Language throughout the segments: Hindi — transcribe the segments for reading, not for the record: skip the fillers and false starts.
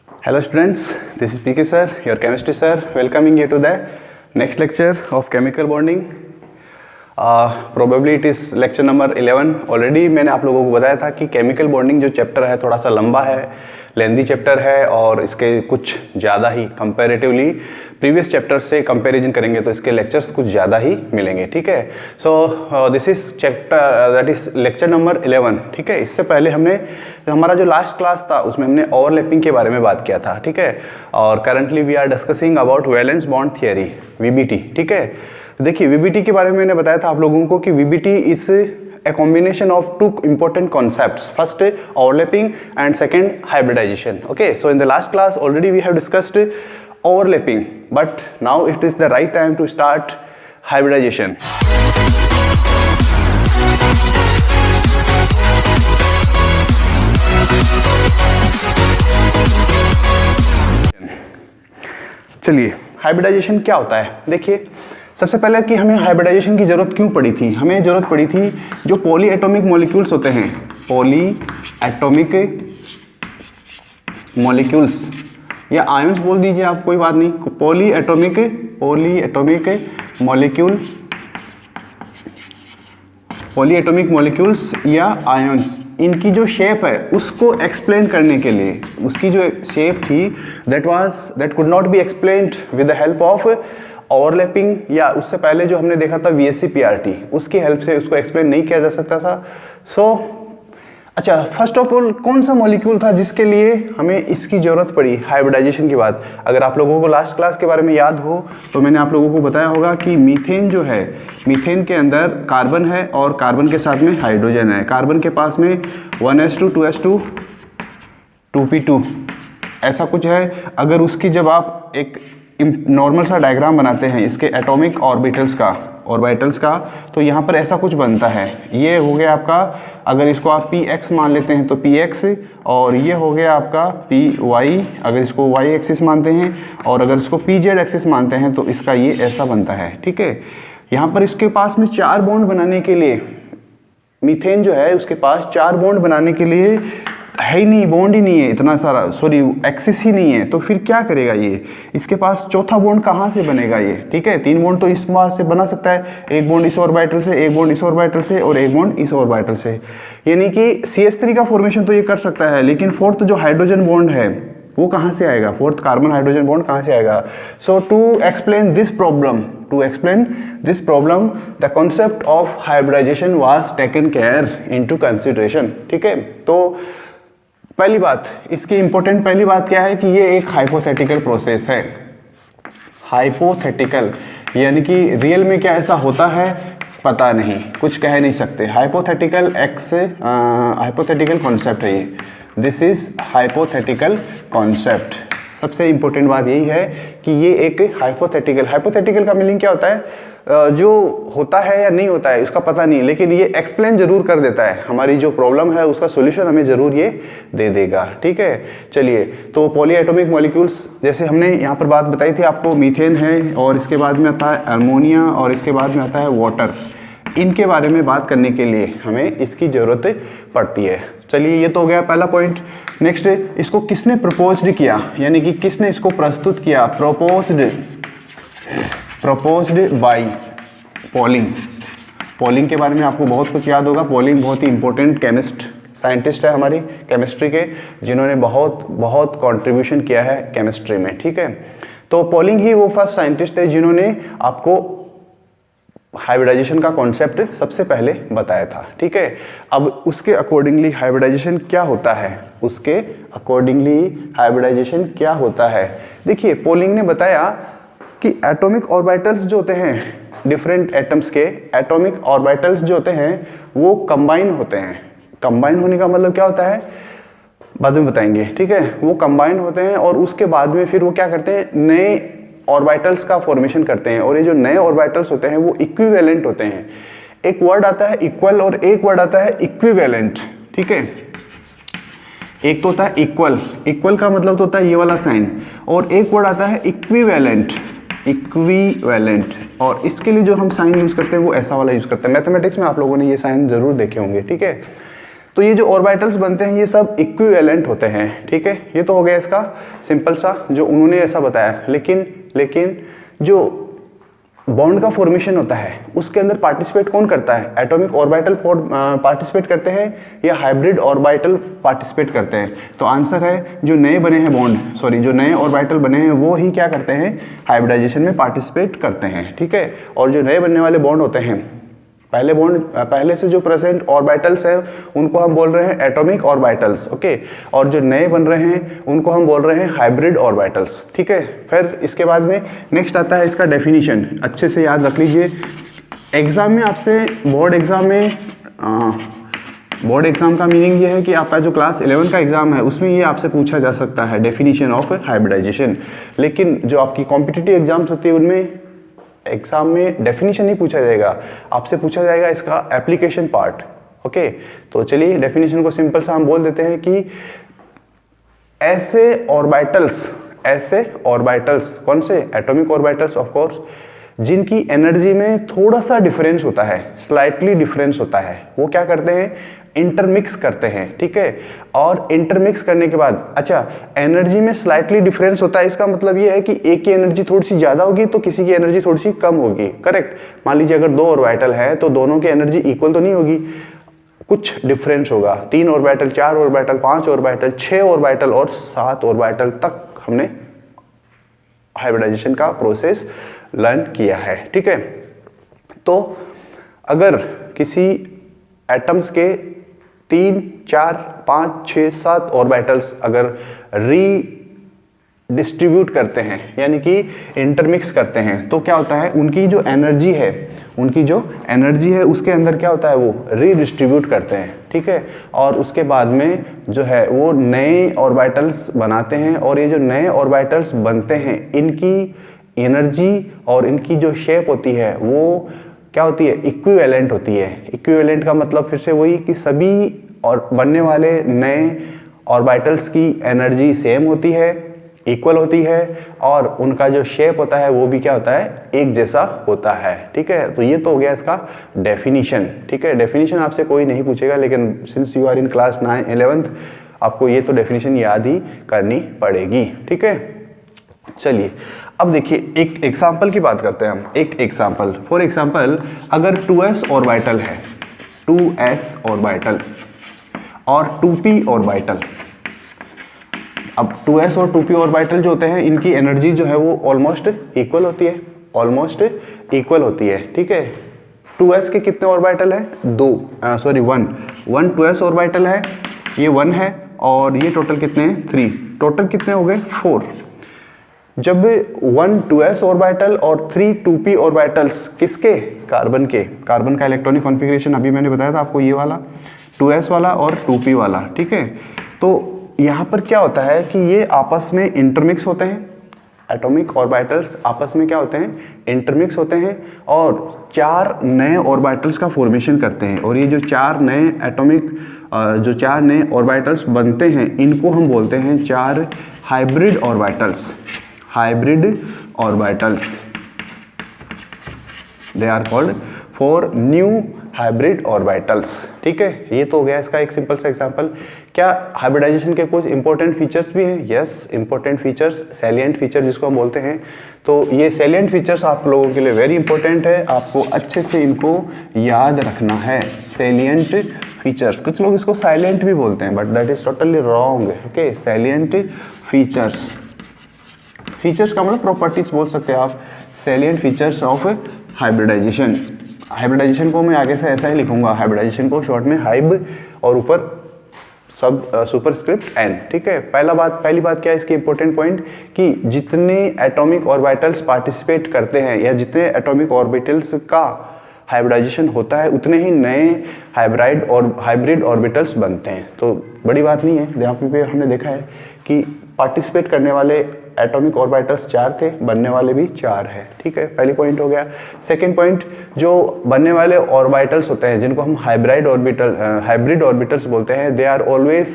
Hello students, this is PK sir, your chemistry sir, welcoming you to the next lecture of chemical bonding. Probably it is lecture number 11. Already मैंने आप लोगों को बताया था कि केमिकल बॉन्डिंग जो चैप्टर है थोड़ा सा लंबा है, लेंदी चैप्टर है और इसके कुछ ज़्यादा ही कंपैरेटिवली प्रीवियस चैप्टर से कंपैरिजन करेंगे तो इसके लेक्चर्स कुछ ज़्यादा ही मिलेंगे, ठीक है। So this is chapter that is lecture number 11, ठीक है। इससे पहले हमने हमारा जो लास्ट क्लास था उसमें हमने ओवरलैपिंग के बारे में बात किया था, ठीक है। और currently we are discussing about valence bond theory, VBT, ठीक है। देखिए वीबीटी के बारे में मैंने बताया था आप लोगों को कि VBT is a combination of two important concepts. First, overlapping and second, hybridization. Okay, so in the last class already we have discussed overlapping, but now it is the right time to start hybridization. चलिए हाइब्रिडाइजेशन क्या होता है। देखिए सबसे पहले कि हमें हाइब्रिडाइजेशन की ज़रूरत क्यों पड़ी थी। हमें ज़रूरत पड़ी थी जो पॉली एटॉमिक मॉलिक्यूल्स होते हैं, पॉली एटॉमिक मॉलिक्यूल्स या आयंस बोल दीजिए आप, कोई बात नहीं। पॉली एटॉमिक मॉलिक्यूल्स या आयंस, इनकी जो शेप है उसको एक्सप्लेन करने के लिए, उसकी जो शेप थी that could not be explained with the help of overlapping, या उससे पहले जो हमने देखा था वीएससी पीआरटी, उसकी हेल्प से उसको एक्सप्लेन नहीं किया जा सकता था। अच्छा, फर्स्ट ऑफ ऑल कौन सा मॉलिक्यूल था जिसके लिए हमें इसकी ज़रूरत पड़ी हाइब्रिडाइजेशन की बात। अगर आप लोगों को लास्ट क्लास के बारे में याद हो तो मैंने आप लोगों को बताया होगा कि मीथेन जो है, मीथेन के अंदर कार्बन है और कार्बन के साथ में हाइड्रोजन है। कार्बन के पास में 1s2 2s2 2p2 ऐसा कुछ है। अगर उसकी जब आप एक नॉर्मल सा डायग्राम बनाते हैं इसके एटॉमिक ऑर्बिटल्स का, तो यहाँ पर ऐसा कुछ बनता है। ये हो गया आपका, अगर इसको आप px मान लेते हैं तो px, और ये हो गया आपका py, अगर इसको y एक्सिस मानते हैं, और अगर इसको pz एक्सिस मानते हैं तो इसका ये ऐसा बनता है, ठीक है। यहाँ पर इसके पास में 4 बॉन्ड बनाने के लिए, मीथेन जो है उसके पास 4 बॉन्ड बनाने के लिए है ही नहीं, बॉन्ड ही नहीं है इतना सारा, सॉरी एक्सिस ही नहीं है। तो फिर क्या करेगा ये, इसके पास चौथा बॉन्ड कहाँ से बनेगा ये, ठीक है। 3 बॉन्ड तो इस बात से बना सकता है, एक बॉन्ड इस ऑर्बिटल से, एक बॉन्ड इस ऑर्बिटल से और एक बॉन्ड इस ऑर्बिटल से, यानी कि CH3 का फॉर्मेशन तो ये कर सकता है, लेकिन फोर्थ जो हाइड्रोजन बॉन्ड है वो कहाँ से आएगा, फोर्थ कार्बन हाइड्रोजन बॉन्ड कहाँ से आएगा। So to explain this problem the concept of hybridization was taken care into consideration, ठीक है। तो पहली बात, इसकी इंपॉर्टेंट पहली बात क्या है कि ये एक हाइपोथेटिकल प्रोसेस है। हाइपोथेटिकल यानी कि रियल में क्या ऐसा होता है पता नहीं, कुछ कह नहीं सकते। हाइपोथेटिकल कॉन्सेप्ट है ये, दिस इज हाइपोथेटिकल कॉन्सेप्ट। सबसे इंपॉर्टेंट बात यही है कि ये एक हाइपोथेटिकल का मीनिंग क्या होता है, जो होता है या नहीं होता है उसका पता नहीं, लेकिन ये एक्सप्लेन जरूर कर देता है, हमारी जो प्रॉब्लम है उसका सॉल्यूशन हमें जरूर ये दे देगा, ठीक है। चलिए, तो पॉली एटॉमिक मॉलिक्यूल्स जैसे हमने यहाँ पर बात बताई थी आपको, मीथेन है और इसके बाद में आता है अमोनिया और इसके बाद में आता है वाटर। इनके बारे में बात करने के लिए हमें इसकी ज़रूरत पड़ती है। चलिए, ये तो हो गया पहला पॉइंट। नेक्स्ट, इसको किसने प्रपोज्ड किया, यानी कि किसने इसको प्रस्तुत किया, प्रपोज्ड बाय पॉलिंग के बारे में आपको बहुत कुछ याद होगा। पॉलिंग बहुत ही इंपॉर्टेंट साइंटिस्ट है हमारी केमिस्ट्री के, जिन्होंने बहुत कंट्रीब्यूशन किया है केमिस्ट्री में, ठीक है। तो पॉलिंग ही वो फर्स्ट साइंटिस्ट है जिन्होंने आपको हाइब्रिडाइजेशन का कॉन्सेप्ट सबसे पहले बताया था, ठीक है। अब उसके अकॉर्डिंगली हाइब्रिडाइजेशन क्या होता है, देखिए पॉलिंग ने बताया कि एटॉमिक ऑर्बिटल्स जो होते हैं, डिफरेंट एटम्स के एटॉमिक ऑर्बिटल्स जो होते हैं वो कंबाइन होते हैं। कंबाइन होने का मतलब क्या होता है बाद में बताएंगे, ठीक है। वो कंबाइन होते हैं और उसके बाद में फिर वो क्या करते हैं, नए ऑर्बिटल्स का फॉर्मेशन करते हैं, और ये जो नए ऑर्बिटल्स होते हैं वो इक्विवेलेंट होते हैं। एक वर्ड आता है इक्वल और एक वर्ड आता है इक्विवेलेंट, ठीक है। एक तो होता है इक्वल का मतलब तो होता है ये वाला साइन, और एक वर्ड आता है इक्विवेलेंट, और इसके लिए जो हम साइन यूज करते हैं वो ऐसा वाला यूज करते हैं। मैथमेटिक्स में आप लोगों ने ये साइन जरूर देखे होंगे, ठीक है। तो ये जो ऑर्बिटल्स बनते हैं ये सब इक्विवेलेंट होते हैं, ठीक है। ये तो हो गया इसका सिंपल सा जो उन्होंने ऐसा बताया। लेकिन जो बॉन्ड का फॉर्मेशन होता है उसके अंदर पार्टिसिपेट कौन करता है? एटॉमिक ऑर्बिटल पार्टिसिपेट करते हैं या हाइब्रिड ऑर्बिटल पार्टिसिपेट करते हैं? तो आंसर है जो नए बने हैं बॉन्ड, सॉरी जो नए ऑर्बिटल बने हैं वो ही क्या करते हैं? हाइब्रिडाइजेशन में पार्टिसिपेट करते हैं, ठीक है। और जो नए बनने वाले बॉन्ड होते हैं, पहले से जो प्रेजेंट ऑर्बिटल्स हैं उनको हम बोल रहे हैं एटॉमिक ऑर्बिटल्स, ओके। और जो नए बन रहे हैं उनको हम बोल रहे हैं हाइब्रिड ऑर्बिटल्स, ठीक है। फिर इसके बाद में नेक्स्ट आता है इसका डेफिनेशन, अच्छे से याद रख लीजिए। एग्जाम में आपसे बोर्ड एग्जाम का मीनिंग ये है कि आपका जो क्लास 11 का एग्जाम है उसमें ये आपसे पूछा जा सकता है डेफिनेशन ऑफ हाइब्रिडाइजेशन। लेकिन जो आपकी कॉम्पिटिटिव एग्जाम्स होती है उनमें एग्जाम में डेफिनेशन नहीं पूछा जाएगा, आपसे पूछा जाएगा इसका एप्लीकेशन पार्ट, ओके। तो चलिए डेफिनेशन को सिंपल सा हम बोल देते हैं कि ऐसे ऑर्बिटल्स कौन से? एटॉमिक ऑर्बिटल्स ऑफ कोर्स, जिनकी एनर्जी में थोड़ा सा डिफरेंस होता है, स्लाइटली डिफरेंस होता है, वो क्या करते हैं? इंटरमिक्स करते हैं, ठीक है। और इंटरमिक्स करने के बाद, अच्छा एनर्जी में स्लाइटली डिफरेंस होता है, इसका मतलब ये है कि एक की एनर्जी थोड़ी सी ज्यादा होगी तो किसी की एनर्जी थोड़ी सी कम होगी, करेक्ट। मान लीजिए अगर 2 ऑर्बिटल है तो दोनों की एनर्जी इक्वल तो नहीं होगी, कुछ डिफरेंस होगा। 3 ऑर्बिटल, 4 ऑर्बिटल, 5 ऑर्बिटल, 6 ऑर्बिटल और 7 ऑर्बिटल तक हमने हाइब्रिडाइजेशन का प्रोसेस लर्न किया है, ठीक है। तो अगर किसी एटम्स के 3, 4, 5, 6, 7 ऑर्बिटल्स अगर डिस्ट्रीब्यूट करते हैं यानी कि इंटरमिक्स करते हैं तो क्या होता है? उनकी जो एनर्जी है उसके अंदर क्या होता है? वो रीडिस्ट्रीब्यूट करते हैं, ठीक है। और उसके बाद में जो है वो नए ऑर्बिटल्स बनाते हैं, और ये जो नए ऑर्बिटल्स बनते हैं इनकी एनर्जी और इनकी जो शेप होती है वो क्या होती है? इक्विवेलेंट होती है। इक्विवेलेंट का मतलब फिर से वही कि सभी और बनने वाले नए ऑर्बिटल्स की एनर्जी सेम होती है, इक्वल होती है, और उनका जो शेप होता है वो भी क्या होता है? एक जैसा होता है, ठीक है। तो ये तो हो गया इसका डेफिनेशन, ठीक है। डेफिनेशन आपसे कोई नहीं पूछेगा, लेकिन since you are in class 9, 11th आपको ये तो डेफिनेशन याद ही करनी पड़ेगी, ठीक है। चलिए अब देखिए एक एग्जाम्पल की बात करते हैं हम। एक एग्जाम्पल, फॉर एग्जाम्पल अगर 2s ऑर्बिटल है, 2s ऑर्बिटल और 2p ऑर्बिटल। अब 2s और 2p ऑर्बिटल जो होते हैं इनकी एनर्जी जो है वो ऑलमोस्ट इक्वल होती है, ठीक है। 2s के कितने ऑर्बिटल है? 1 2s ऑर्बिटल है, ये 1 है, और ये टोटल कितने हैं? 3। टोटल कितने हो गए? 4। जब 1 2s ऑर्बिटल और 3 2p ऑर्बिटल्स किसके? कार्बन के। कार्बन का इलेक्ट्रॉनिक कॉन्फ़िगरेशन अभी मैंने बताया था आपको, ये वाला 2s वाला और 2p वाला, ठीक है। तो यहाँ पर क्या होता है कि ये आपस में इंटरमिक्स होते हैं, एटॉमिक ऑर्बिटल्स आपस में क्या होते हैं? इंटरमिक्स होते हैं, और 4 नए ऑर्बिटल्स का फॉर्मेशन करते हैं। और ये जो 4 नए ऑर्बिटल्स बनते हैं इनको हम बोलते हैं 4 hybrid orbitals. They are called 4 new hybrid orbitals, ठीक है। ये तो हो गया इसका एक सिंपल सा एग्जांपल। क्या हाइब्रिडाइजेशन के कुछ इंपॉर्टेंट फीचर्स भी हैं? Yes, important features, salient feature जिसको हम बोलते हैं। तो ये सैलिएंट फीचर्स आप लोगों के लिए वेरी इंपॉर्टेंट है, आपको अच्छे से इनको याद रखना है। सैलिएंट फीचर्स, कुछ लोग इसको साइलेंट भी बोलते हैं, but that is totally wrong, okay. Salient features का मतलब प्रॉपर्टीज बोल सकते हैं आप। सैलिएंट फीचर्स ऑफ हाइब्रिडाइजेशन को मैं आगे से ऐसा ही लिखूंगा, हाइब्रिडाइजेशन को शॉर्ट में हाइब और ऊपर सब सुपरस्क्रिप्ट एन, ठीक है। पहली बात क्या है इसकी इंपॉर्टेंट पॉइंट कि जितने एटॉमिक ऑर्बिटल्स पार्टिसिपेट करते हैं या जितने एटॉमिक ऑर्बिटल्स का हाइब्रिडाइजेशन होता है उतने ही नए हाइब्रिड ऑर्बिटल्स बनते हैं। तो बड़ी बात नहीं है, यहाँ पे हमने देखा है कि पार्टिसिपेट करने वाले एटॉमिक ऑर्बिटल्स 4 थे, बनने वाले भी 4 है, ठीक है। पहली पॉइंट हो गया। सेकंड पॉइंट, जो बनने वाले ऑर्बिटल्स होते हैं जिनको हम हाइब्रिड ऑर्बिटल्स बोलते हैं, they are always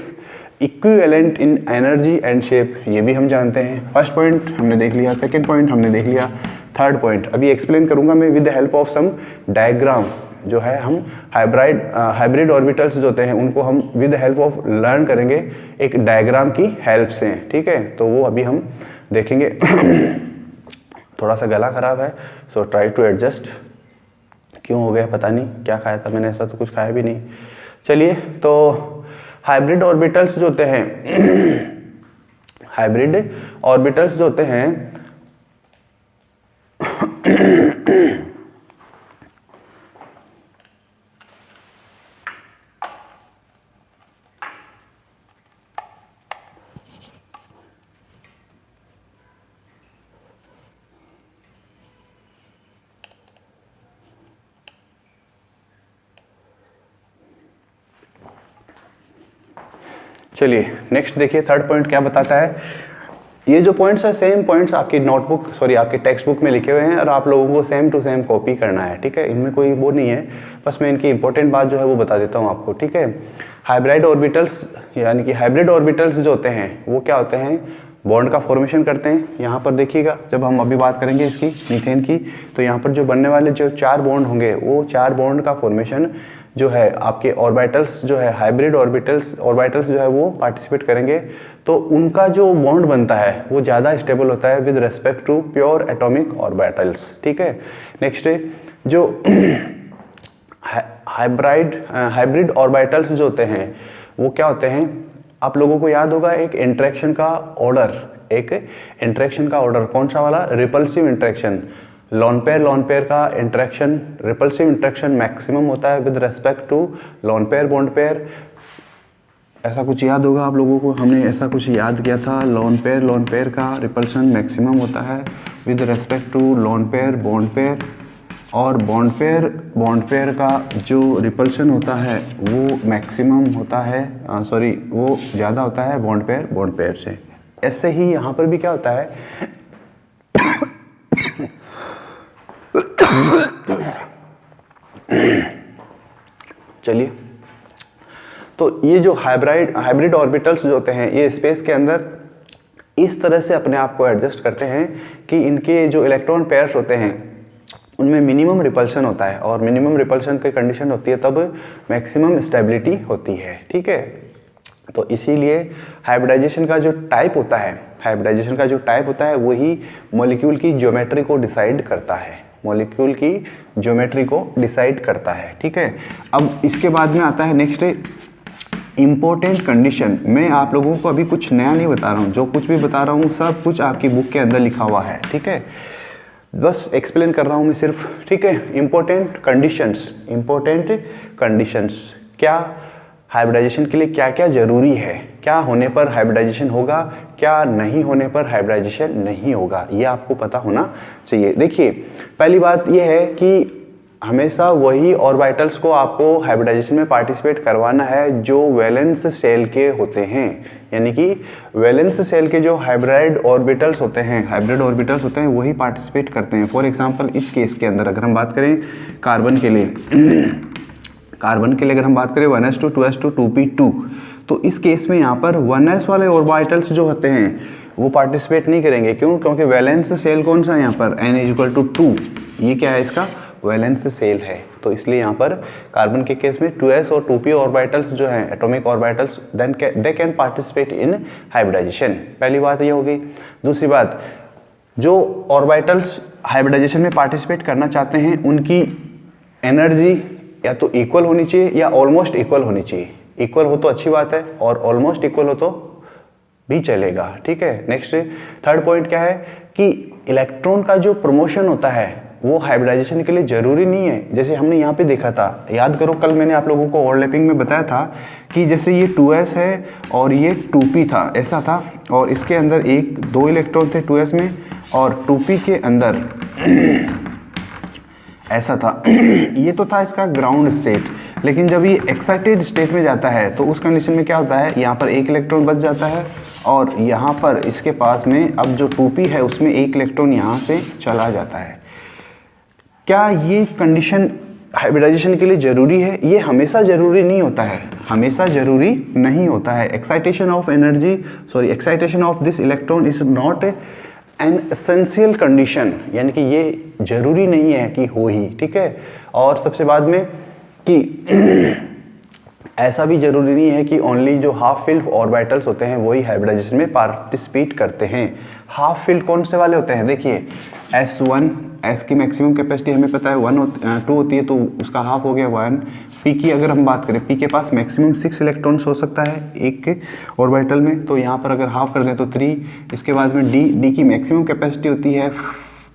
equivalent in energy and shape, ये भी हम जानते हैं। फर्स्ट पॉइंट हमने देख लिया, सेकंड पॉइंट हमने देख लिया, थर्ड पॉइंट अभी एक्सप्लेन करूंगा मैं with the help of some diagram, जो है हम हाइब्रिड ऑर्बिटल्स जो होते हैं उनको हम विद हेल्प ऑफ लर्न करेंगे एक डायग्राम की हेल्प से, ठीक है। तो वो अभी हम देखेंगे। थोड़ा सा गला खराब है, सो ट्राई टू एडजस्ट। क्यों हो गया पता नहीं, क्या खाया था मैंने, ऐसा तो कुछ खाया भी नहीं। चलिए, तो हाइब्रिड ऑर्बिटल्स जो होते हैं हाइब्रिड ऑर्बिटल्स जो होते हैं चलिए नेक्स्ट देखिए, थर्ड पॉइंट क्या बताता है। ये जो पॉइंट्स है सेम पॉइंट्स आपकी नोटबुक आपके टेक्स्ट बुक में लिखे हुए हैं और आप लोगों को सेम टू सेम कॉपी करना है, ठीक है। इनमें कोई वो नहीं है, बस मैं इनकी इंपॉर्टेंट बात जो है वो बता देता हूँ आपको, ठीक है। हाइब्रिड ऑर्बिटल्स यानी कि हाइब्रिड ऑर्बिटल्स जो होते हैं वो क्या होते हैं, बॉन्ड का फॉर्मेशन करते हैं। यहाँ पर देखिएगा, जब हम अभी बात करेंगे इसकी मीथेन की, तो यहाँ पर जो बनने वाले जो 4 बॉन्ड होंगे वो 4 बॉन्ड का फॉर्मेशन जो है आपके ऑर्बिटल्स जो है हाइब्रिड ऑर्बिटल्स जो है वो पार्टिसिपेट करेंगे, तो उनका जो बॉन्ड बनता है वो ज़्यादा स्टेबल होता है with respect to pure atomic orbitals, ठीक है। नेक्स्ट जो हाइब्रिड ऑर्बिटल्स जो होते हैं वो क्या होते हैं, आप लोगों को याद होगा एक इंटरेक्शन का ऑर्डर कौन सा वाला, रिपल्सिव इंटरेक्शन। लोन पेयर का इंटरेक्शन, रिपल्सिव इंटरेक्शन मैक्सिमम होता है with respect to lone pair bond pair. ऐसा कुछ याद होगा आप लोगों को, हमने ऐसा कुछ याद किया था, लोन पेयर का रिपल्शन मैक्सिमम होता है with respect to lone pair bond pair, और बॉन्ड पेयर का जो रिपल्शन होता है वो मैक्सिमम होता है, वो ज़्यादा होता है बॉन्ड पेयर से। ऐसे ही यहाँ पर भी क्या होता है चलिए, तो ये जो हाइब्रिड ऑर्बिटल्स जो होते हैं ये स्पेस के अंदर इस तरह से अपने आप को एडजस्ट करते हैं कि इनके जो इलेक्ट्रॉन पेयर्स होते हैं उनमें मिनिमम रिपल्शन होता है, और मिनिमम रिपल्शन की कंडीशन होती है तब मैक्सिमम स्टेबिलिटी होती है, ठीक है। तो इसीलिए हाइब्रिडाइजेशन का जो टाइप होता है वही मॉलिक्यूल की ज्योमेट्री को डिसाइड करता है, ठीक है। अब इसके बाद में आता है नेक्स्ट इम्पोर्टेंट कंडीशन। मैं आप लोगों को अभी कुछ नया नहीं बता रहा हूँ, जो कुछ भी बता रहा हूँ सब कुछ आपकी बुक के अंदर लिखा हुआ है, ठीक है। बस एक्सप्लेन कर रहा हूँ मैं सिर्फ, ठीक है। इम्पोर्टेंट कंडीशंस क्या हाइब्रिडाइजेशन के लिए क्या क्या जरूरी है, क्या होने पर हाइब्रिडाइजेशन होगा, क्या नहीं होने पर हाइब्रिडाइजेशन नहीं होगा, ये आपको पता होना चाहिए। देखिए, पहली बात ये है कि हमेशा वही ऑर्बिटल्स को आपको हाइब्रिडाइजेशन में पार्टिसिपेट करवाना है जो वैलेंस सेल के होते हैं, यानी कि वैलेंस सेल के जो हाइब्रिड ऑर्बिटल्स होते हैं वही पार्टिसिपेट करते हैं। फॉर एग्जांपल इस केस के अंदर अगर हम बात करें कार्बन के लिए अगर हम बात करें 1s2 2s2 2p2, तो इस केस में यहाँ पर 1s वाले ऑर्बिटल्स जो होते हैं वो पार्टिसिपेट नहीं करेंगे। क्यों? क्योंकि वैलेंस सेल कौन सा है यहाँ पर, n=2, ये क्या है इसका वैलेंस सेल है, तो इसलिए यहाँ पर कार्बन के केस में 2s और 2p ऑर्बिटल्स जो हैं atomic orbitals then they can participate in hybridization. पहली बात ये होगी। दूसरी बात, जो ऑर्बिटल्स हाइब्रिडाइजेशन में पार्टिसिपेट करना चाहते हैं उनकी एनर्जी या तो इक्वल होनी चाहिए या ऑलमोस्ट इक्वल होनी चाहिए। इक्वल हो तो अच्छी बात है और ऑलमोस्ट इक्वल हो तो भी चलेगा, ठीक है। नेक्स्ट थर्ड पॉइंट क्या है कि इलेक्ट्रॉन का जो प्रमोशन होता है वो हाइब्रिडाइजेशन के लिए जरूरी नहीं है। जैसे हमने यहाँ पे देखा था, याद करो कल मैंने आप लोगों को ओवरलैपिंग में बताया था कि जैसे ये 2s है और ये 2p था, ऐसा था, और इसके अंदर 2 इलेक्ट्रॉन थे 2s में और 2p के अंदर ऐसा था। ये तो था इसका ग्राउंड स्टेट, लेकिन जब ये एक्साइटेड स्टेट में जाता है तो उस कंडीशन में क्या होता है, यहाँ पर 1 इलेक्ट्रॉन बच जाता है और यहाँ पर इसके पास में अब जो 2p है उसमें 1 इलेक्ट्रॉन यहाँ से चला जाता है। क्या ये कंडीशन हाइब्रिडाइजेशन के लिए जरूरी है? ये हमेशा जरूरी नहीं होता है, excitation of this electron is not an essential condition, यानी कि ये जरूरी नहीं है कि हो ही, ठीक है। और सबसे बाद में कि ऐसा भी जरूरी नहीं है कि ओनली जो हाफ फिल्ड ऑर्बिटल्स होते हैं वही हाइब्रिडाइजेशन में पार्टिसिपेट करते हैं। हाफ फिल्ड कौन से वाले होते हैं, देखिए S1, S की मैक्सिमम कैपेसिटी हमें पता है 2 होती है, तो उसका हाफ हो गया 1। P की अगर हम बात करें, P के पास मैक्सिमम 6 इलेक्ट्रॉन्स हो सकता है एक ऑर्बिटल में, तो यहाँ पर अगर हाफ कर दें तो 3। इसके बाद में D की मैक्सिमम कैपेसिटी होती है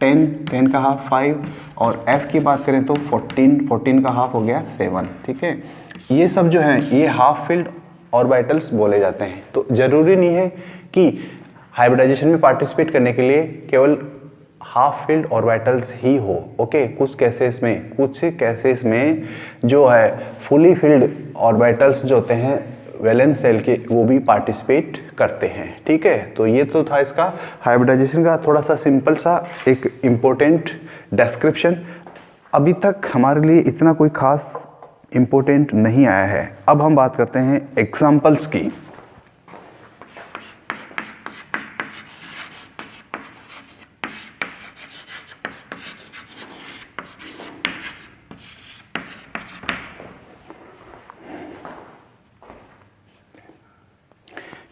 10 का हाफ 5, और F की बात करें तो 14 का हाफ हो गया 7, ठीक है। ये सब जो है ये हाफ फिल्ड ऑर्बिटल्स बोले जाते हैं। तो ज़रूरी नहीं है कि हाइब्रिडाइजेशन में पार्टिसिपेट करने के लिए केवल हाफ फिल्ड ऑर्बिटल्स ही हो, ओके। कुछ केसेस में जो है फुली फिल्ड ऑर्बिटल्स जो होते हैं वैलेंस शेल के, वो भी पार्टिसिपेट करते हैं, ठीक है। तो ये तो था इसका हाइब्रिडाइजेशन का थोड़ा सा सिंपल सा एक इम्पोर्टेंट डिस्क्रिप्शन। अभी तक हमारे लिए इतना कोई खास इम्पोर्टेंट नहीं आया है। अब हम बात करते हैं एग्जाम्पल्स की।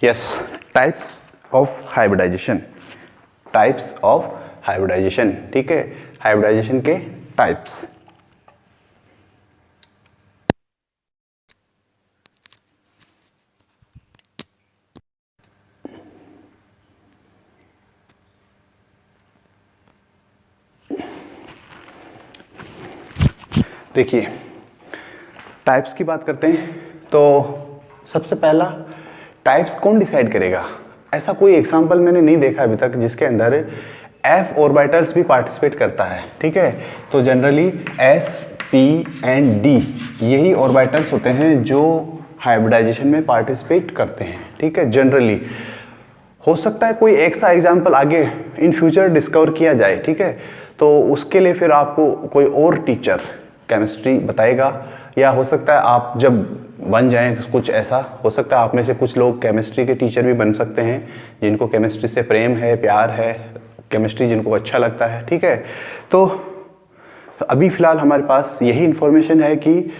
यस, टाइप्स ऑफ हाइब्रिडाइजेशन, ठीक है। हाइब्रिडाइजेशन के टाइप्स। देखिए टाइप्स की बात करते हैं, तो सबसे पहला टाइप्स कौन डिसाइड करेगा। ऐसा कोई एग्जांपल मैंने नहीं देखा अभी तक जिसके अंदर F ऑर्बिटल्स भी पार्टिसिपेट करता है, ठीक है। तो generally S, P and D यही ऑर्बिटल्स होते हैं जो हाइब्रिडाइजेशन में पार्टिसिपेट करते हैं, ठीक है। जनरली हो सकता है कोई एक सा एग्जाम्पल आगे इन फ्यूचर डिस्कवर किया जाए, ठीक है। तो उसके लिए फिर आपको कोई और टीचर केमिस्ट्री बताएगा, या हो सकता है आप जब बन जाएं कुछ ऐसा, हो सकता है आप में से कुछ लोग केमिस्ट्री के टीचर भी बन सकते हैं जिनको केमिस्ट्री से प्रेम है, प्यार है, केमिस्ट्री जिनको अच्छा लगता है, ठीक है। तो अभी फ़िलहाल हमारे पास यही इन्फॉर्मेशन है कि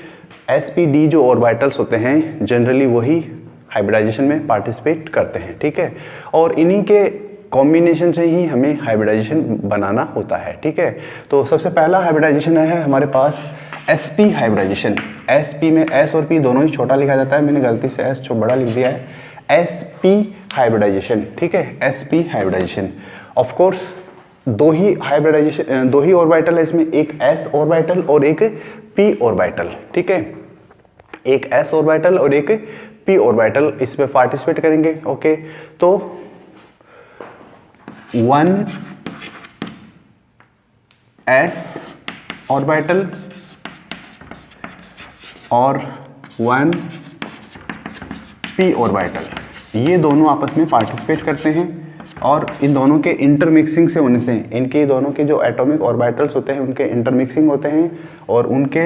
SPD जो ऑर्बिटल्स होते हैं जनरली वही हाइब्रिडाइजेशन में पार्टिसिपेट करते हैं, ठीक है। और इन्हीं के कॉम्बिनेशन से ही हमें हाइब्रिडाइजेशन बनाना होता है, ठीक है। तो सबसे पहला हाइब्रिडाइजेशन है हमारे पास SP हाइब्रिडाइजेशन। SP में S और P दोनों ही छोटा लिखा जाता है, मैंने गलती से S बड़ा लिख दिया है। SP हाइब्रिडाइजेशन, ठीक है। SP हाइब्रिडाइजेशन ऑफ कोर्स दो ही ऑर्बिटल है इसमें, एक S ऑर्बिटल और एक P ऑर्बिटल, ठीक है। एक S ऑर्बिटल और एक P ऑर्बिटल इसमें पार्टिसिपेट करेंगे, ओके। तो 1 S ऑर्बिटल और 1 P ऑर्बिटल, ये दोनों आपस में पार्टिसिपेट करते हैं, और इन दोनों के इंटरमिक्सिंग से होने से इनके दोनों के जो एटॉमिक ऑर्बिटल्स होते हैं उनके इंटरमिक्सिंग होते हैं, और उनके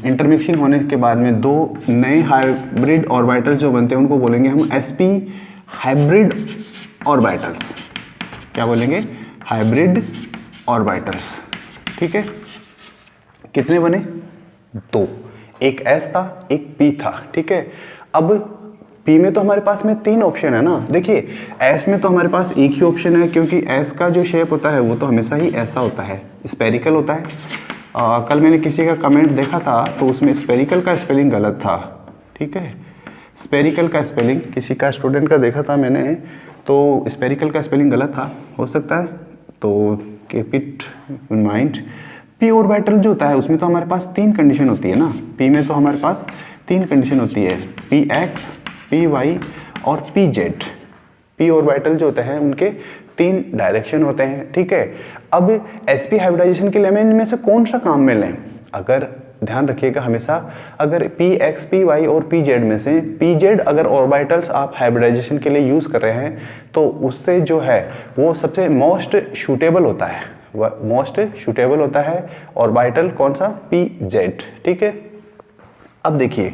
इंटरमिक्सिंग होने के बाद में दो नए हाइब्रिड ऑर्बिटल्स जो बनते हैं उनको बोलेंगे हम SP हाइब्रिड ऑर्बिटल्स। क्या बोलेंगे? हाइब्रिड ऑर्बिटल्स, ठीक है। कितने बने? 2, एक S था एक P था, ठीक है। अब P में तो हमारे पास में 3 ऑप्शन है ना। देखिए S में तो हमारे पास एक ही ऑप्शन है, क्योंकि S का जो शेप होता है वो तो हमेशा ही ऐसा होता है, स्पेरिकल होता है। कल मैंने किसी का कमेंट देखा था तो उसमें स्पेरिकल का स्पेलिंग गलत था, ठीक है। स्पेरिकल का स्पेलिंग किसी का स्टूडेंट का देखा था मैंने, तो स्पेरिकल का स्पेलिंग गलत था, हो सकता है, तो keep it in mind. P orbital जो होता है उसमें तो हमारे पास 3 कंडीशन होती है ना। P में तो हमारे पास 3 कंडीशन होती है, PX, PY और PZ। P ऑर्बिटल जो होते हैं उनके 3 डायरेक्शन होते हैं, ठीक है। अब SP हाइब्रिडाइजेशन के लिए हमें इनमें से कौन सा काम में लें? अगर ध्यान रखिएगा हमेशा, अगर PX, PY और PZ में से PZ अगर ऑर्बिटल्स आप हाइब्रिडाइजेशन के लिए यूज़ कर रहे हैं तो उससे जो है वो सबसे मोस्ट सूटेबल होता है, मोस्ट सूटेबल होता है ऑर्बिटल कौन सा? PZ, ठीक है। अब देखिए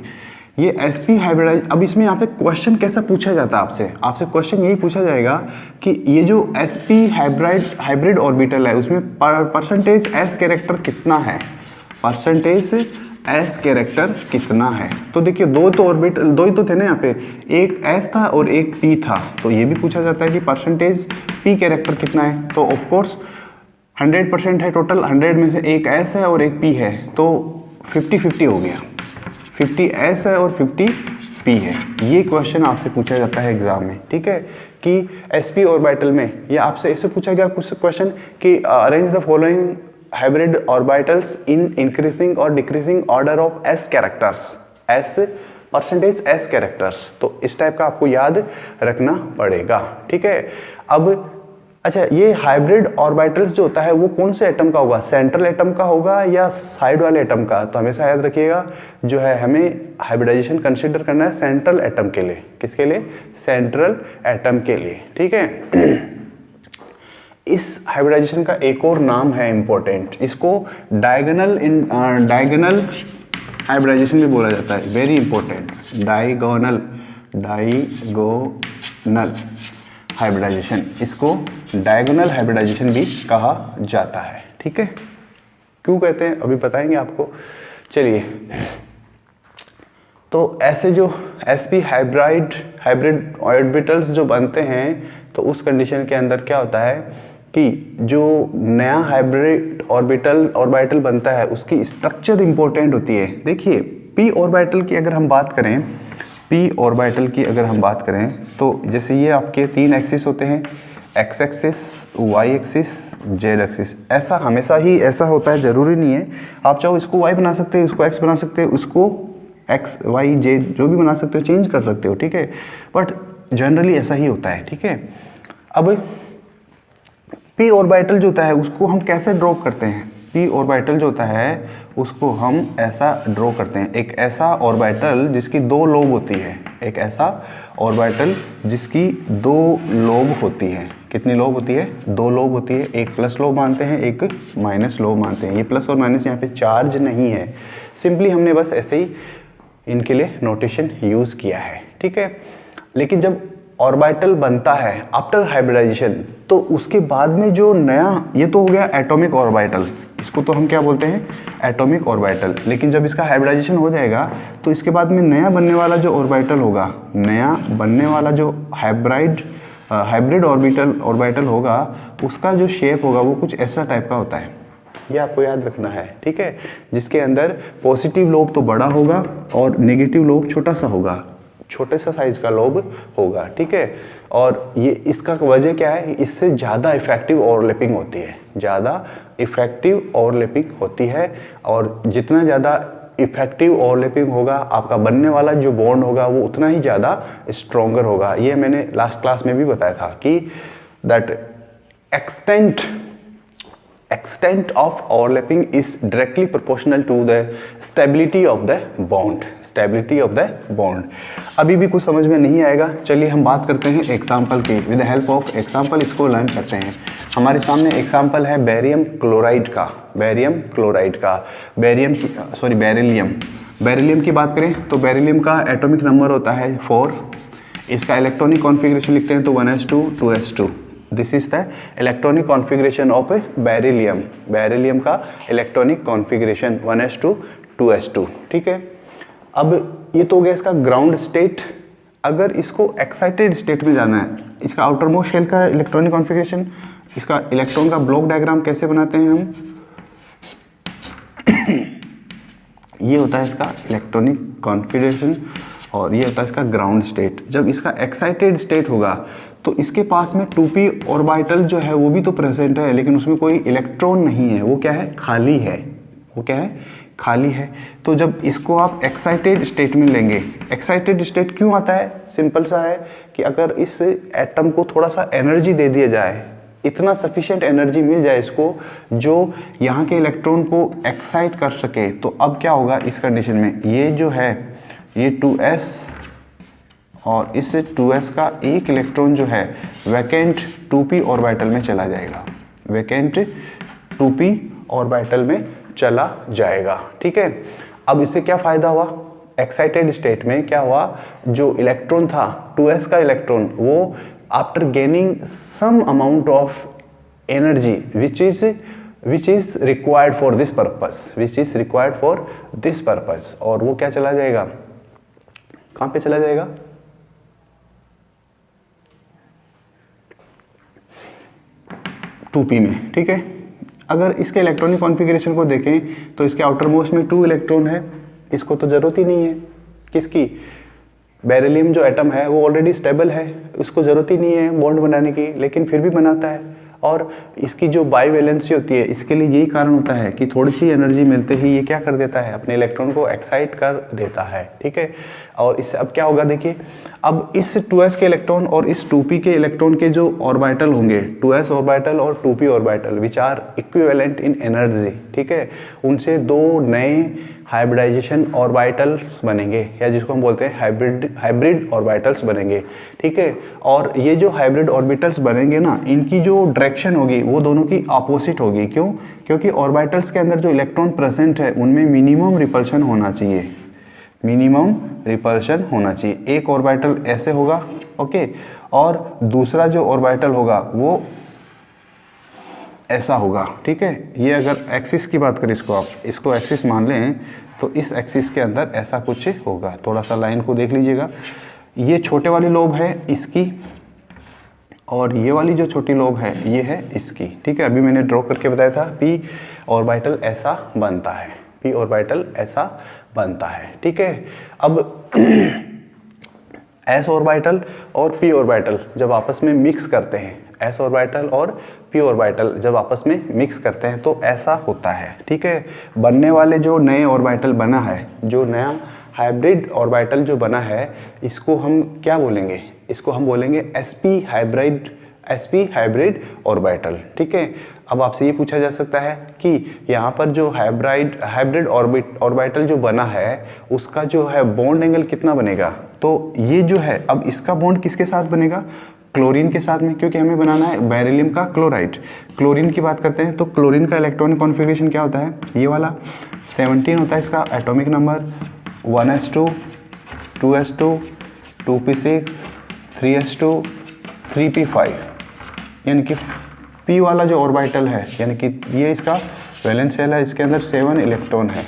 ये sp हाइब्रिडाइज, अब इसमें यहाँ पे क्वेश्चन कैसा पूछा जाता है आपसे क्वेश्चन यही पूछा जाएगा कि ये जो sp हाइब्रिड ऑर्बिटल है उसमें परसेंटेज s कैरेक्टर कितना है, परसेंटेज s कैरेक्टर कितना है। तो देखिए दो ही तो थे ना यहाँ पे, एक s था और एक p था, तो ये भी पूछा जाता है कि परसेंटेज p कैरेक्टर कितना है। तो ऑफ कोर्स 100% है टोटल, 100 में से एक s है और एक p है, तो 50-50 हो गया, 50 s है और 50 p है। ये क्वेश्चन आपसे पूछा जाता है एग्जाम में, ठीक है, कि sp ऑर्बिटल में, ये आपसे ऐसे पूछा गया कुछ क्वेश्चन कि arrange the following hybrid orbitals in increasing और decreasing order of s characters, s percentage s characters. तो इस टाइप का आपको याद रखना पड़ेगा, ठीक है। अब अच्छा, ये हाइब्रिड ऑर्बिटल्स जो होता है वो कौन से एटम का होगा, सेंट्रल एटम का होगा या साइड वाले एटम का। तो हमेशा याद रखिएगा जो है हमें हाइब्रिडाइजेशन कंसीडर करना है सेंट्रल एटम के लिए। किसके लिए, सेंट्रल एटम के लिए, ठीक है। इस हाइब्रिडाइजेशन का एक और नाम है इंपॉर्टेंट, इसको डायगोनल हाइब्रिडाइजेशन भी बोला जाता है, वेरी इंपॉर्टेंट, डायगोनल हाइब्रिडाइजेशन, इसको डायगोनल हाइब्रिडाइजेशन भी कहा जाता है, ठीक है। क्यों कहते हैं अभी बताएंगे आपको। चलिए, तो ऐसे जो sp हाइब्रिड ऑर्बिटल्स जो बनते हैं, तो उस कंडीशन के अंदर क्या होता है कि जो नया हाइब्रिड ऑर्बिटल बनता है उसकी स्ट्रक्चर इंपॉर्टेंट होती है। देखिए p ऑर्बिटल की अगर हम बात करें, तो जैसे ये आपके 3 एक्सिस होते हैं, x axis, y axis, z axis. ऐसा हमेशा ही ऐसा होता है, ज़रूरी नहीं है, आप चाहो इसको y बना सकते हो, इसको x बना सकते हो, उसको x y z जो भी बना सकते हो, चेंज कर सकते हो, ठीक है, बट जनरली ऐसा ही होता है, ठीक है। अब p ऑर्बिटल जो होता है उसको हम कैसे ड्रॉ करते हैं, p ऑर्बिटल जो होता है उसको हम ऐसा ड्रॉ करते हैं, एक ऐसा ऑर्बिटल जिसकी 2 लोब होती है, एक ऐसा ऑर्बिटल जिसकी 2 लोब होती है। कितनी लोब होती है, 2 लोब होती है, एक प्लस लोब मानते हैं, एक माइनस लोब मानते हैं। ये प्लस और माइनस यहाँ पे चार्ज नहीं है, सिंपली हमने बस ऐसे ही इनके लिए नोटेशन यूज़ किया है, ठीक है। लेकिन जब ऑर्बिटल बनता है आफ्टर हाइब्रिडाइजेशन, तो उसके बाद में जो नया, ये तो हो गया एटॉमिक ऑर्बिटल, इसको तो हम क्या बोलते हैं, एटॉमिक ऑर्बिटल। लेकिन जब इसका हाइब्रिडाइजेशन हो जाएगा तो इसके बाद में नया बनने वाला जो ऑर्बिटल होगा, नया बनने वाला जो हाइब्रिड ऑर्बिटल होगा, उसका जो शेप होगा वो कुछ ऐसा टाइप का होता है, ये आपको याद रखना है, ठीक है। जिसके अंदर पॉजिटिव लोब तो बड़ा होगा और नेगेटिव लोब छोटा सा होगा, छोटे सा साइज का लोब होगा, ठीक है। और ये इसका वजह क्या है, इससे ज़्यादा इफेक्टिव ओवरलैपिंग होती है, ज़्यादा इफेक्टिव ओवरलैपिंग होती है। और जितना ज़्यादा इफेक्टिव ओवरलैपिंग होगा, आपका बनने वाला जो बॉन्ड होगा वो उतना ही ज़्यादा स्ट्रॉन्गर होगा। ये मैंने लास्ट क्लास में भी बताया था कि that extent of overlapping is directly proportional to the stability of the bond। अभी भी कुछ समझ में नहीं आएगा, चलिए हम बात करते हैं एग्जाम्पल की, with the help of example इसको लर्न करते हैं। हमारे सामने एग्जाम्पल है बेरियम की बात करें तो बेरिलियम का एटॉमिक नंबर होता है 4, इसका इलेक्ट्रॉनिक कॉन्फ़िगरेशन लिखते हैं तो 1s2 2s2। This is the electronic configuration of beryllium का इलेक्ट्रॉनिक कॉन्फ़िगरेशन 1s2 2s2, ठीक है। अब ये तो हो गया इसका ग्राउंड स्टेट। अगर इसको एक्साइटेड स्टेट में जाना है, इसका आउटर मोस्ट शेल का इलेक्ट्रॉनिक कॉन्फ़िगरेशन, इसका इलेक्ट्रॉन का ब्लॉक डायग्राम कैसे बनाते हैं हम ये होता है इसका इलेक्ट्रॉनिक कॉन्फ़िगरेशन और ये होता है इसका ग्राउंड स्टेट। जब इसका एक्साइटेड स्टेट होगा तो इसके पास में 2p ऑर्बिटल जो है वो भी तो प्रेजेंट है, लेकिन उसमें कोई इलेक्ट्रॉन नहीं है, वो क्या है, खाली है, वो क्या है, खाली है। तो जब इसको आप एक्साइटेड स्टेट में लेंगे, एक्साइटेड स्टेट क्यों आता है, सिंपल सा है कि अगर इस एटम को थोड़ा सा एनर्जी दे दिया जाए, इतना सफिशिएंट एनर्जी मिल जाए इसको जो यहाँ के इलेक्ट्रॉन को एक्साइट कर सके, तो अब क्या होगा इस कंडीशन में, ये जो है ये 2s और इस 2s का एक इलेक्ट्रॉन जो है वैकेंट 2p ऑर्बिटल में चला जाएगा, वैकेंट 2p ऑर्बिटल में चला जाएगा, ठीक है। अब इससे क्या फ़ायदा हुआ, एक्साइटेड स्टेट में क्या हुआ, जो इलेक्ट्रॉन था 2s का इलेक्ट्रॉन, वो after gaining some amount of energy which is required for this purpose, और वो क्या चला जाएगा, कहां पे चला जाएगा, 2p में। ठीक है, अगर इसके इलेक्ट्रॉनिक कॉन्फ़िगरेशन को देखें तो इसके आउटर मोस्ट में 2 इलेक्ट्रॉन है, इसको तो जरूरत ही नहीं है, किसकी, बेरिलियम जो एटम है वो ऑलरेडी स्टेबल है, उसको ज़रूरत ही नहीं है बॉन्ड बनाने की, लेकिन फिर भी बनाता है। और इसकी जो बाईवैलेंसी होती है, इसके लिए यही कारण होता है कि थोड़ी सी एनर्जी मिलते ही ये क्या कर देता है, अपने इलेक्ट्रॉन को एक्साइट कर देता है। ठीक है, और इससे अब क्या होगा, देखिए अब इस 2s के इलेक्ट्रॉन और इस 2p के इलेक्ट्रॉन के जो ऑर्बिटल होंगे, 2s ऑर्बिटल और 2p orbital which are equivalent in energy, ठीक है, उनसे 2 नए हाइब्रिडाइजेशन ऑर्बिटल्स बनेंगे, या जिसको हम बोलते हैं हाइब्रिड ऑर्बिटल्स बनेंगे। ठीक है, और ये जो हाइब्रिड ऑर्बिटल्स बनेंगे ना, इनकी जो डायरेक्शन होगी वो दोनों की अपोजिट होगी। क्यों? क्योंकि ऑर्बिटल्स के अंदर जो इलेक्ट्रॉन प्रेजेंट है उनमें मिनिमम रिपल्शन होना चाहिए, मिनिमम रिपल्शन होना चाहिए। एक ऑर्बिटल ऐसे होगा, ओके, और दूसरा जो ऑर्बिटल होगा वो ऐसा होगा। ठीक है, ये अगर एक्सिस की बात करें, इसको आप इसको एक्सिस मान लें तो इस एक्सिस के अंदर ऐसा कुछ होगा। थोड़ा सा लाइन को देख लीजिएगा, ये छोटे वाली लोब है इसकी, और ये वाली जो छोटी लोब है ये है इसकी। ठीक है, अभी मैंने ड्रॉ करके बताया था, p ऑर्बिटल ऐसा बनता है, p ऑर्बिटल ऐसा बनता है। ठीक है, अब s ऑर्बिटल और p ऑर्बिटल जब आपस में मिक्स करते हैं, s ऑर्बिटल और p ऑर्बिटल जब आपस में मिक्स करते हैं तो ऐसा होता है। ठीक है, बनने वाले जो नए ऑर्बिटल बना है, जो नया हाइब्रिड ऑर्बिटल जो बना है, इसको हम क्या बोलेंगे, इसको हम बोलेंगे sp हाइब्रिड ऑर्बिटल। ठीक है, अब आपसे ये पूछा जा सकता है कि यहाँ पर जो हाइब्रिड ऑर्बिटल जो बना है उसका जो है बॉन्ड एंगल कितना बनेगा, तो ये जो है अब इसका बॉन्ड किसके साथ बनेगा, क्लोरीन के साथ में, क्योंकि हमें बनाना है बेरिलियम का क्लोराइड। क्लोरीन की बात करते हैं तो क्लोरीन का इलेक्ट्रॉनिक कॉन्फ़िगरेशन क्या होता है, ये वाला 17 होता है इसका atomic number, 1s2 2s2 2p6 3s2 3p5, यानी कि p वाला जो ऑर्बिटल है, यानी कि ये इसका वैलेंस शेल है, इसके अंदर 7 इलेक्ट्रॉन है।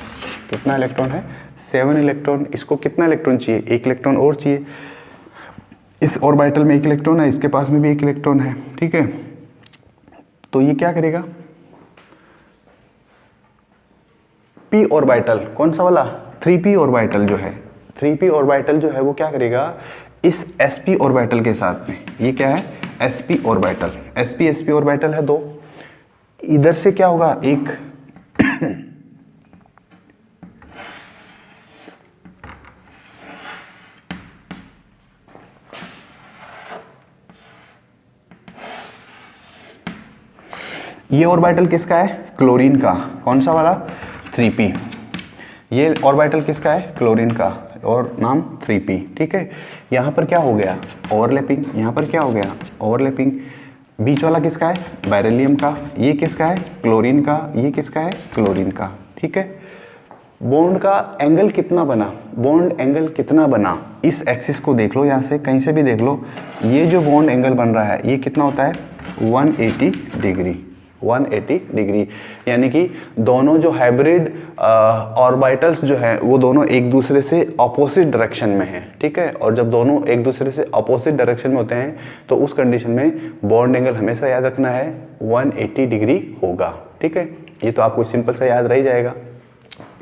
कितना इलेक्ट्रॉन है, 7 इलेक्ट्रॉन। इसको कितना इलेक्ट्रॉन चाहिए, 1 इलेक्ट्रॉन और चाहिए। इस ऑर्बिटल में 1 इलेक्ट्रॉन है, इसके पास में भी 1 इलेक्ट्रॉन है। ठीक है, तो ये क्या करेगा, p ऑर्बिटल कौन सा वाला, 3p ऑर्बिटल जो है, 3p ऑर्बिटल जो है वो क्या करेगा, इस sp ऑर्बिटल के साथ में, ये क्या है sp ऑर्बिटल, sp ऑर्बिटल है 2, इधर से क्या होगा एक ये ऑर्बिटल किसका है, क्लोरीन का, कौन सा वाला 3p। ये ऑर्बिटल किसका है, क्लोरीन का, और नाम 3p। ठीक है, यहाँ पर क्या हो गया, ओवरलैपिंग, यहाँ पर क्या हो गया, ओवरलैपिंग। बीच वाला किसका है, बेरिलियम का, ये किसका है, क्लोरीन का, ये किसका है, क्लोरीन का। ठीक है, बॉन्ड का एंगल कितना बना, बॉन्ड एंगल कितना बना, इस एक्सिस को देख लो, यहाँ से कहीं से भी देख लो, ये जो बॉन्ड एंगल बन रहा है ये कितना होता है 180 डिग्री, 180 डिग्री। यानी कि दोनों जो हाइब्रिड ऑर्बिटल्स जो हैं वो दोनों एक दूसरे से अपोजिट डायरेक्शन में हैं। ठीक है, और जब दोनों एक दूसरे से अपोजिट डायरेक्शन में होते हैं तो उस कंडीशन में बॉन्ड एंगल हमेशा याद रखना है 180 डिग्री होगा। ठीक है, ये तो आपको सिंपल सा याद रह जाएगा।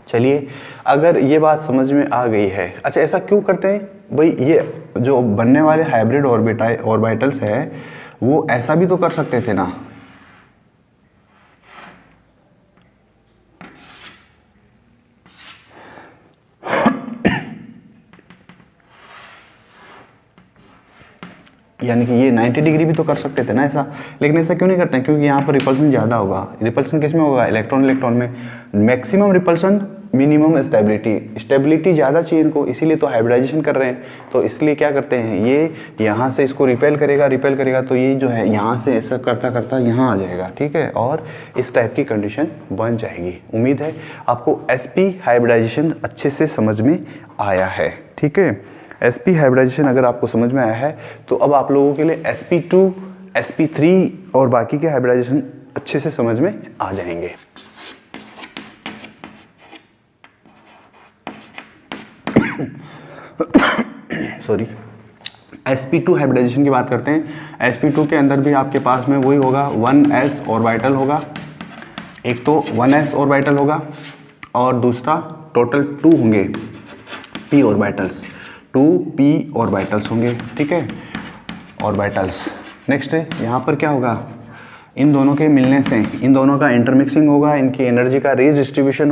चलिए, अगर ये बात समझ में आ गई है, अच्छा ऐसा क्यों करते हैं भाई, ये जो बनने वाले हाइब्रिड ऑर्बिटल्स है वो ऐसा भी तो कर सकते थे ना, यानी कि ये 90 डिग्री भी तो कर सकते थे ना ऐसा, लेकिन ऐसा क्यों नहीं करते हैं, क्योंकि यहाँ पर रिपल्सन ज़्यादा होगा। रिपल्सन किस में होगा, इलेक्ट्रॉन इलेक्ट्रॉन में। मैक्सिमम रिपल्सन मिनिमम स्टेबिलिटी ज़्यादा चाहिए इनको, इसीलिए तो हाइब्रिडाइजेशन कर रहे हैं। तो इसलिए क्या करते हैं, ये यहाँ से इसको रिपेल करेगा तो ये जो है यहाँ से ऐसा करता करता यहाँ आ जाएगा, ठीक है, और इस टाइप की कंडीशन बन जाएगी। उम्मीद है आपको sp हाइब्रिडाइजेशन अच्छे से समझ में आया है, ठीक है। sp हाइब्रिडाइजेशन अगर आपको समझ में आया है तो अब आप लोगों के लिए sp2, sp3 और बाकी के हाइब्रिडाइजेशन अच्छे से समझ में आ जाएंगे। सॉरी, sp2 हाइब्रिडाइजेशन की बात करते हैं। sp2 के अंदर भी आपके पास में वही होगा, 1s ऑर्बिटल होगा, एक तो 1s ऑर्बिटल होगा और दूसरा टोटल 2 होंगे p ऑर्बिटल्स, 2p ऑर्बिटल्स होंगे, ठीक है, ऑर्बिटल्स। नेक्स्ट यहाँ पर क्या होगा, इन दोनों के मिलने से इन दोनों का इंटरमिक्सिंग होगा, इनकी एनर्जी का रीडिस्ट्रीब्यूशन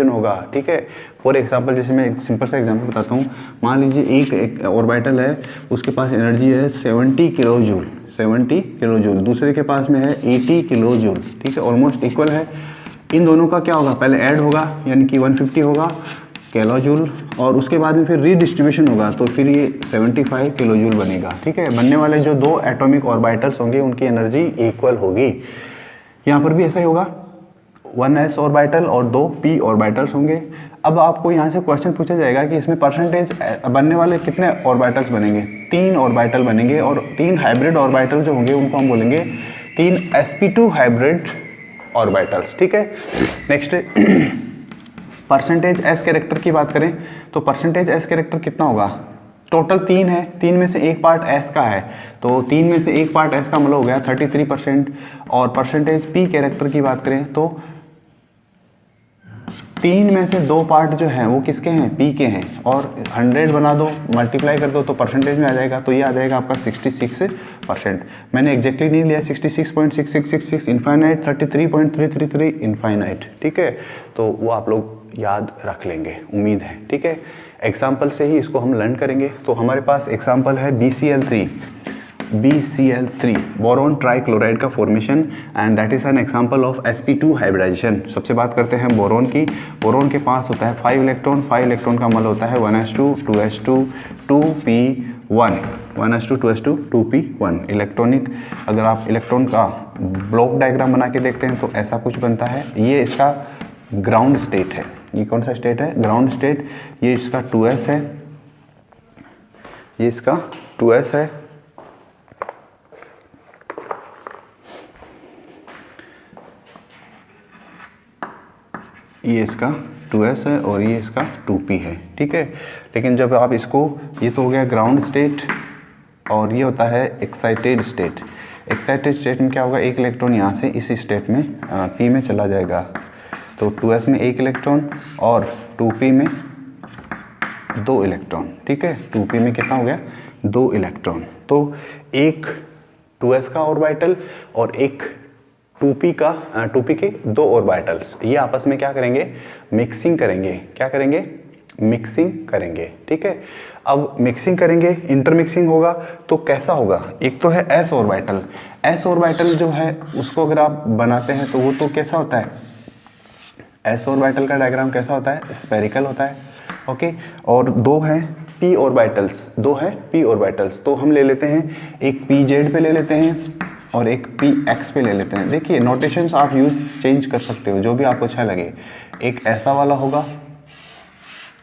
होगा, ठीक है। फॉर एग्जांपल जैसे मैं एक सिंपल सा एग्जांपल बताता हूँ, मान लीजिए एक ऑर्बिटल है, उसके पास एनर्जी है 70 किलो जूल, दूसरे के पास में है 80 किलो जूल, ठीक है, ऑलमोस्ट इक्वल है। इन दोनों का क्या होगा, पहले ऐड होगा यानी कि 150 होगा किलो जूल, और उसके बाद में फिर रीडिस्ट्रीब्यूशन होगा तो फिर ये 75 किलो जूल बनेगा, ठीक है। बनने वाले जो 2 एटॉमिक ऑर्बिटल्स होंगे उनकी एनर्जी इक्वल होगी। यहाँ पर भी ऐसा ही होगा, 1s ऑर्बिटल और 2p ऑर्बिटल्स होंगे। अब आपको यहाँ से क्वेश्चन पूछा जाएगा कि इसमें परसेंटेज बनने वाले कितने ऑर्बिटल्स बनेंगे, 3 ऑर्बिटल बनेंगे, और 3 हाइब्रिड ऑर्बिटल जो होंगे उनको हम बोलेंगे 3 sp2 हाइब्रिड ऑर्बिटल्स, ठीक है। नेक्स्ट परसेंटेज एस कैरेक्टर की बात करें तो परसेंटेज एस कैरेक्टर कितना होगा, टोटल 3 है, 3 में से एक पार्ट एस का है, तो 3 में से एक पार्ट एस का मतलब हो गया 33%। और परसेंटेज पी कैरेक्टर की बात करें तो 3 में से 2 पार्ट जो हैं वो किसके हैं, पी के हैं, और 100 बना दो, मल्टीप्लाई कर दो तो परसेंटेज में आ जाएगा, तो ये आ जाएगा आपका 66%। मैंने एग्जैक्टली नहीं लिया, 66.6666 इनफाइनाइट, 33.333 इनफाइनाइट, ठीक है। तो वो आप लोग याद रख लेंगे, उम्मीद है, ठीक है। एग्जाम्पल से ही इसको हम लर्न करेंगे। तो हमारे पास एग्जाम्पल है BCl3 बोरोन ट्राइक्लोराइड का formation, and that is an example of sp2 hybridization. सबसे बात करते हैं बोरोन की। बोरोन के पास होता है 5 इलेक्ट्रॉन, 5 इलेक्ट्रॉन का मतलब होता है 1s2 2s2 2p1, 1s2 2s2 2p1 electronic. अगर आप इलेक्ट्रॉन का ब्लॉक डायग्राम बना के देखते हैं तो ऐसा कुछ बनता है। ये इसका ग्राउंड स्टेट है, ये कौन सा स्टेट है, ग्राउंड स्टेट। ये इसका 2s है, ये इसका 2s है, ये इसका 2s है और ये इसका 2p है, ठीक है। लेकिन जब आप इसको, ये तो हो गया ग्राउंड स्टेट और ये होता है एक्साइटेड स्टेट। एक्साइटेड स्टेट में क्या होगा, एक इलेक्ट्रॉन यहाँ से इस स्टेट में p में चला जाएगा, तो 2s में 1 इलेक्ट्रॉन और 2p में 2 इलेक्ट्रॉन, ठीक है। 2p में कितना हो गया, 2 इलेक्ट्रॉन। तो एक 2s का ऑर्बिटल और एक 2p के 2 ऑर्बिटल्स, ये आपस में क्या करेंगे, मिक्सिंग करेंगे। क्या करेंगे, मिक्सिंग करेंगे, ठीक है। अब मिक्सिंग करेंगे, इंटरमिक्सिंग होगा तो कैसा होगा, एक तो है s ऑर्बिटल। s ऑर्बिटल जो है उसको अगर आप बनाते हैं तो वो तो कैसा होता है, s ऑर्बिटल का डायग्राम कैसा होता है, स्फेरिकल होता है, ओके। और 2 हैं p ऑर्बिटल्स, 2 है p ऑर्बिटल्स, तो हम ले लेते हैं एक pz पे ले लेते हैं और एक px पे ले लेते हैं। देखिए नोटेशंस आप यूज चेंज कर सकते हो, जो भी आपको अच्छा लगे। एक ऐसा वाला होगा,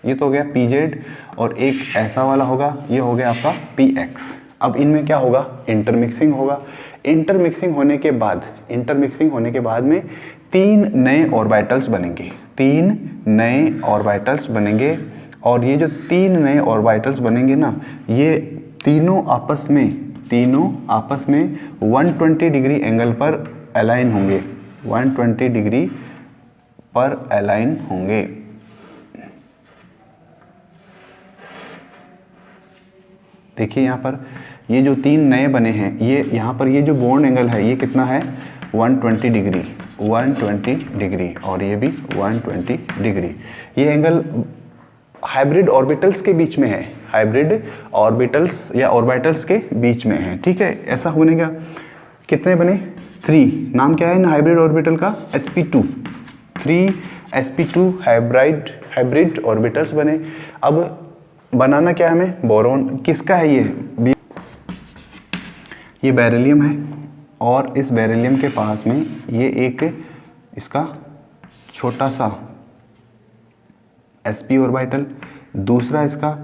ये तो हो गया pz, और एक ऐसा वाला होगा, ये हो गया आपका px। अब इनमें क्या होगा, इंटरमिक्सिंग होगा। इंटरमिक्सिंग होने के बाद में 3 नए ऑर्बिटल्स बनेंगे, 3 नए ऑर्बिटल्स बनेंगे। और ये जो 3 नए ऑर्बिटल्स बनेंगे ना, ये तीनों आपस में 120 डिग्री एंगल पर अलाइन होंगे, 120 डिग्री पर अलाइन होंगे। देखिए यहाँ पर ये जो 3 नए बने हैं, ये यहाँ पर ये जो बॉन्ड एंगल है ये कितना है, 120 डिग्री, 120 डिग्री, और ये भी 120 डिग्री। ये एंगल हाइब्रिड ऑर्बिटल्स के बीच में है, हाइब्रिड ऑर्बिटल्स या ऑर्बिटल्स के बीच में है, ठीक है। ऐसा होने का कितने बने, 3। नाम क्या है इन हाइब्रिड ऑर्बिटल का, sp2, 3 sp2 हाइब्रिड ऑर्बिटल्स बने। अब बनाना क्या है हमें, बोरॉन। किसका है ये बेरिलियम है, और इस बेरिलियम के पास में ये एक इसका छोटा सा sp ऑर्बिटल, दूसरा इसका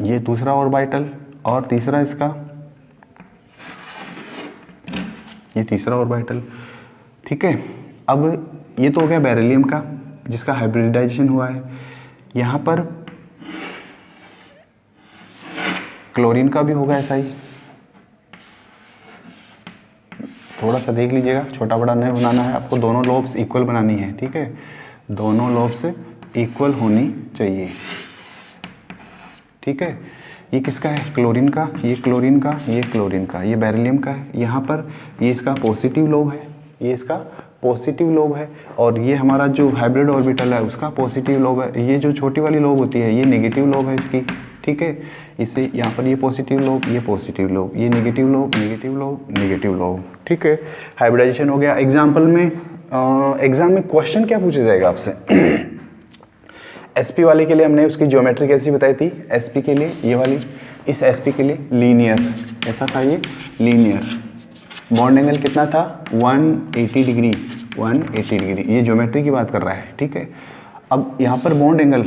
ये दूसरा ऑर्बिटल, और तीसरा इसका ये तीसरा ऑर्बिटल। ठीक है, अब ये तो हो गया बेरिलियम का जिसका हाइब्रिडाइजेशन हुआ है। यहाँ पर क्लोरीन का भी होगा ऐसा ही, थोड़ा सा देख लीजिएगा, छोटा बड़ा नहीं बनाना है आपको, दोनों लोब्स इक्वल बनानी है। ठीक है, दोनों लोब्स इक्वल होनी चाहिए। ठीक है, ये किसका है, क्लोरीन का, ये क्लोरीन का, ये क्लोरीन का, ये बेरिलियम का है। यहाँ पर ये इसका पॉजिटिव लोब है, ये इसका पॉजिटिव लोब है, और ये हमारा जो हाइब्रिड ऑर्बिटल है उसका पॉजिटिव लोब है। ये जो छोटी वाली लोब होती है ये नेगेटिव लोब है इसकी। ठीक है, इसे यहाँ पर ये पॉजिटिव लोब, ये पॉजिटिव लोब, ये negative lobe, negative lobe, negative lobe. ठीक है, हाइब्रिडाइजेशन हो गया। एग्जाम्पल में एग्जाम में क्वेश्चन क्या पूछा जाएगा आपसे sp वाले के लिए हमने उसकी ज्योमेट्री कैसी बताई थी, sp के लिए ये वाली, इस sp के लिए लीनियर, ऐसा था ये लीनियर। बॉन्ड एंगल कितना था, 180 डिग्री, 180 डिग्री, ये ज्योमेट्री की बात कर रहा है। ठीक है, अब यहाँ पर बॉन्ड एंगल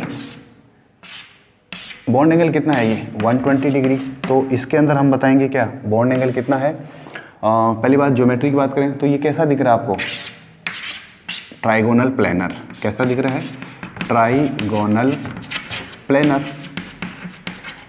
कितना है, ये 120 डिग्री। तो इसके अंदर हम बताएंगे क्या बॉन्ड एंगल कितना है। पहली बात ज्योमेट्री की बात करें तो ये कैसा दिख रहा है आपको, ट्राइगोनल प्लेनर। कैसा दिख रहा है, ट्राइगोनल प्लेनर।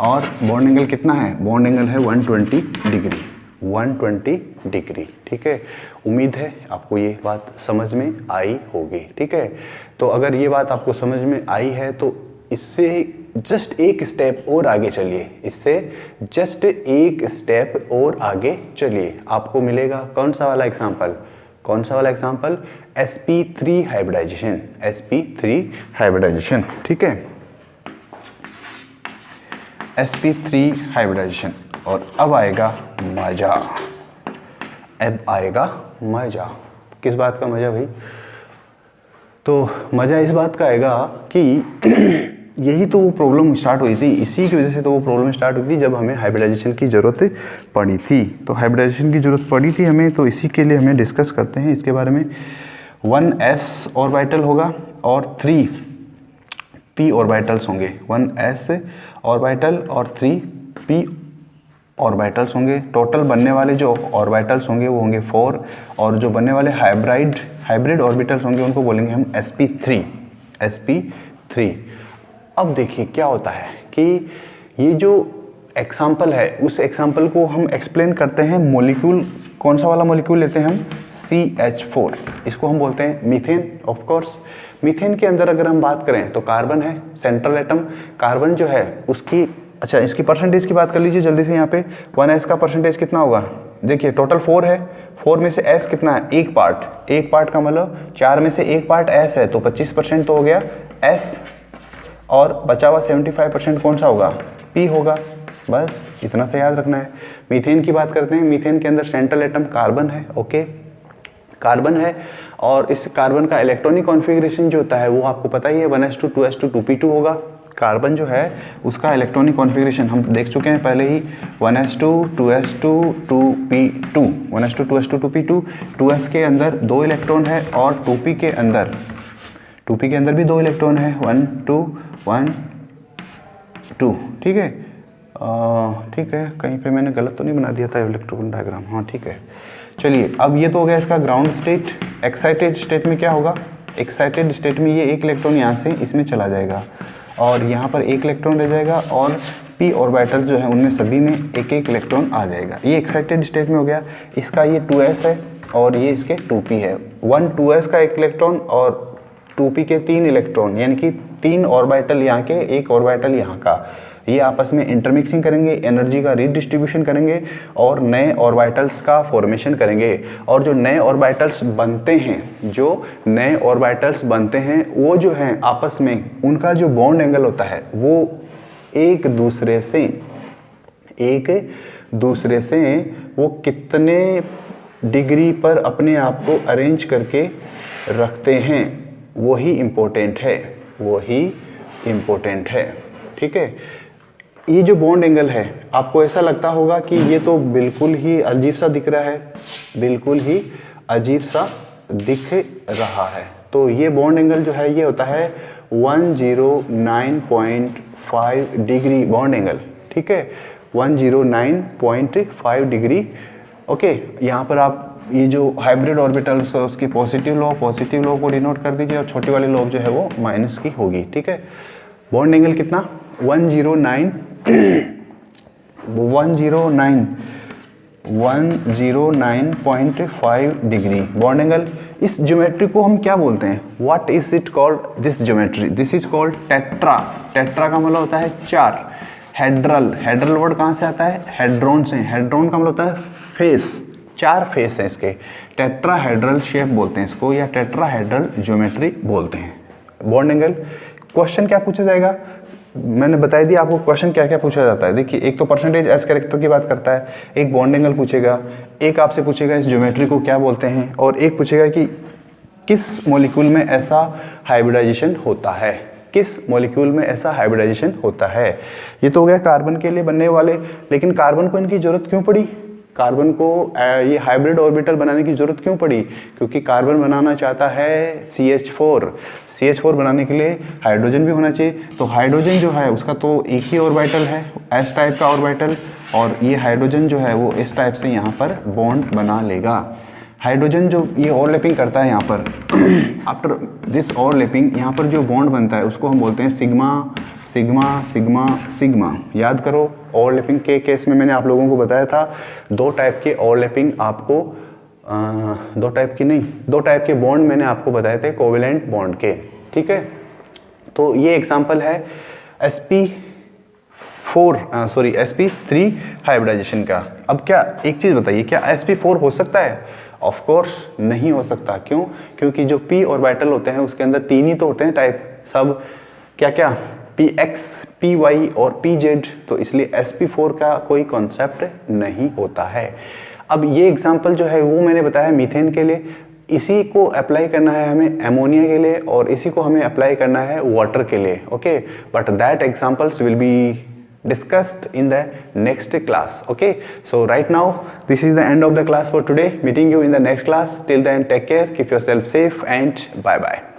और बॉन्ड एंगल कितना है, बॉन्ड एंगल है 120 डिग्री, 120 डिग्री। ठीक है, उम्मीद है आपको ये बात समझ में आई होगी। ठीक है, तो अगर ये बात आपको समझ में आई है तो इससे जस्ट एक स्टेप और आगे चलिए, इससे जस्ट एक स्टेप और आगे चलिए। आपको मिलेगा कौन सा वाला एग्जाम्पल, कौन सा वाला example, sp3 hybridisation, sp3 hybridisation. ठीक है, sp3 हाइब्रिडाइजेशन। और अब आएगा मजा, अब आएगा मजा। किस बात का मजा भाई, तो मजा इस बात का आएगा कि यही तो वो प्रॉब्लम स्टार्ट हुई थी, इसी की वजह से तो वो प्रॉब्लम स्टार्ट हुई थी जब हमें हाइब्रिडाइजेशन की ज़रूरत पड़ी थी। तो हाइब्रिडाइजेशन की ज़रूरत पड़ी थी हमें, तो इसी के लिए हमें डिस्कस करते हैं इसके बारे में। 1s ऑर्बिटल होगा और 3p ऑर्बिटल्स होंगे, 1s ऑर्बिटल और 3p ऑर्बिटल्स होंगे। टोटल बनने वाले जो ऑर्बिटल्स होंगे वो होंगे 4, और जो बनने वाले हाइब्रिड ऑर्बिटल्स होंगे उनको बोलेंगे हम sp3। अब देखिए क्या होता है कि ये जो एग्जाम्पल है उस एग्जाम्पल को हम एक्सप्लेन करते हैं मॉलिक्यूल, कौन सा वाला मॉलिक्यूल लेते हैं हम, CH4, इसको हम बोलते हैं मीथेन। ऑफ कोर्स मीथेन के अंदर अगर हम बात करें तो कार्बन है सेंट्रल एटम। कार्बन जो है उसकी, अच्छा इसकी परसेंटेज की बात कर लीजिए जल्दी से। यहाँ पे 1s का परसेंटेज कितना होगा, देखिए टोटल 4 है, 4 में से s कितना है, एक पार्ट का मतलब 4 में से एक पार्ट s है, तो 25% तो हो गया s, और बचा हुआ 75% कौन सा होगा, p होगा। बस इतना सा याद रखना है। मीथेन की बात करते हैं, मीथेन के अंदर सेंट्रल एटम कार्बन है। ओके, कार्बन है, और इस कार्बन का इलेक्ट्रॉनिक कॉन्फ़िगरेशन जो होता है वो आपको पता ही है, 1s2 2s2 2p2 होगा। कार्बन जो है उसका इलेक्ट्रॉनिक कॉन्फ़िगरेशन हम देख चुके हैं पहले ही, 1s2 2s2 2p2, 1s2 2s2 2p2। 2s के अंदर 2 इलेक्ट्रॉन है, और 2p के अंदर भी 2 इलेक्ट्रॉन है, 1 2 1 2। ठीक है, ठीक है, कहीं पे मैंने गलत तो नहीं बना दिया था इलेक्ट्रॉन डायग्राम, हाँ ठीक है। चलिए, अब ये तो हो गया इसका ग्राउंड स्टेट। एक्साइटेड स्टेट में क्या होगा, एक्साइटेड स्टेट में ये एक इलेक्ट्रॉन यहाँ से इसमें चला जाएगा, और यहाँ पर एक इलेक्ट्रॉन रह जाएगा, और p ऑर्बिटल जो है उनमें सभी में एक एक इलेक्ट्रॉन आ जाएगा। ये एक्साइटेड स्टेट में हो गया। इसका ये 2s है, और ये इसके 2p है। 1 2s का एक इलेक्ट्रॉन और 2p के 3 इलेक्ट्रॉन, यानी कि 3 ऑर्बिटल यहाँ के, एक ऑर्बिटल यहाँ का, ये आपस में इंटरमिक्सिंग करेंगे, एनर्जी का रीडिस्ट्रीब्यूशन करेंगे, और नए ऑर्बिटल्स का फॉर्मेशन करेंगे। और जो नए ऑर्बिटल्स बनते हैं वो जो हैं आपस में उनका जो बॉन्ड एंगल होता है वो एक दूसरे से वो कितने डिग्री पर अपने आप को अरेंज करके रखते हैं वही इम्पोर्टेंट है, वही इम्पोर्टेंट है। ठीक है, ये जो बॉन्ड एंगल है आपको ऐसा लगता होगा कि ये तो बिल्कुल ही अजीब सा दिख रहा है, बिल्कुल ही अजीब सा दिख रहा है। तो ये बॉन्ड एंगल जो है ये होता है 109.5 डिग्री बॉन्ड एंगल। ठीक है, 109.5 डिग्री। ओके, यहाँ पर आप ये जो हाइब्रिड ऑर्बिटल्स है उसकी पॉजिटिव लॉ को डिनोट कर दीजिए और छोटी वाली लॉ जो है वो माइनस की होगी। ठीक है, बॉन्ड एंगल कितना 109.5 डिग्री बॉन्ड एंगल। इस ज्योमेट्री को हम क्या बोलते हैं, what is it called, this geometry, this is called tetra. Tetra का मतलब होता है चार। हेड्रल, हेड्रल वर्ड कहाँ से आता है, हेड्रोन से। हेड्रोन का मतलब होता है फेस, चार फेस है इसके, टेट्राहेड्रल शेप बोलते हैं इसको, या टेट्राहेड्रल ज्योमेट्री बोलते हैं। बॉन्ड एंगल क्वेश्चन क्या पूछा जाएगा, मैंने बताई दिया आपको क्वेश्चन क्या क्या पूछा जाता है। देखिए, एक तो परसेंटेज एस कैरेक्टर की बात करता है, एक बॉन्ड एंगल पूछेगा, एक आपसे पूछेगा इस ज्योमेट्री को क्या बोलते हैं, और एक पूछेगा कि किस मॉलिक्यूल में ऐसा हाइब्रिडाइजेशन होता है, किस मॉलिक्यूल में ऐसा हाइब्रिडाइजेशन होता है। ये तो हो गया कार्बन के लिए बनने वाले, लेकिन कार्बन को इनकी जरूरत क्यों पड़ी, कार्बन को ये हाइब्रिड ऑर्बिटल बनाने की जरूरत क्यों पड़ी, क्योंकि कार्बन बनाना चाहता है CH4। CH4 बनाने के लिए हाइड्रोजन भी होना चाहिए, तो हाइड्रोजन जो है उसका तो एक ही ऑर्बिटल है, S टाइप का ऑर्बिटल, और ये हाइड्रोजन जो है वो इस टाइप से यहाँ पर बॉन्ड बना लेगा। हाइड्रोजन जो ये ओवरलैपिंग करता है यहाँ पर, आफ्टर दिस ओवरलैपिंग यहाँ पर जो बॉन्ड बनता है उसको हम बोलते हैं सिग्मा सिग्मा सिग्मा सिग्मा। याद करो, ओवरलैपिंग के केस में मैंने आप लोगों को बताया था दो टाइप के ओवरलैपिंग आपको दो टाइप के बॉन्ड मैंने आपको बताए थे कोवेलेंट बॉन्ड के। ठीक है, तो ये एग्जांपल है sp3 हाइब्रिडाइजेशन का। अब क्या एक चीज़ बताइए, क्या sp4 हो सकता है? ऑफ कोर्स नहीं हो सकता। क्यों? क्योंकि जो p ऑर्बिटल होते हैं उसके अंदर तीन ही तो होते हैं टाइप, सब क्या क्या, px, py और pz, तो इसलिए sp4 का कोई कॉन्सेप्ट नहीं होता है। अब ये एग्जांपल जो है वो मैंने बताया मीथेन के लिए, इसी को अप्लाई करना है हमें अमोनिया के लिए, और इसी को हमें अप्लाई करना है वाटर के लिए। Okay, but that examples will be discussed in the next class. Okay, so right now this is the end of the class for today. Meeting you in the next class. Till then, take care, keep yourself safe, and bye bye.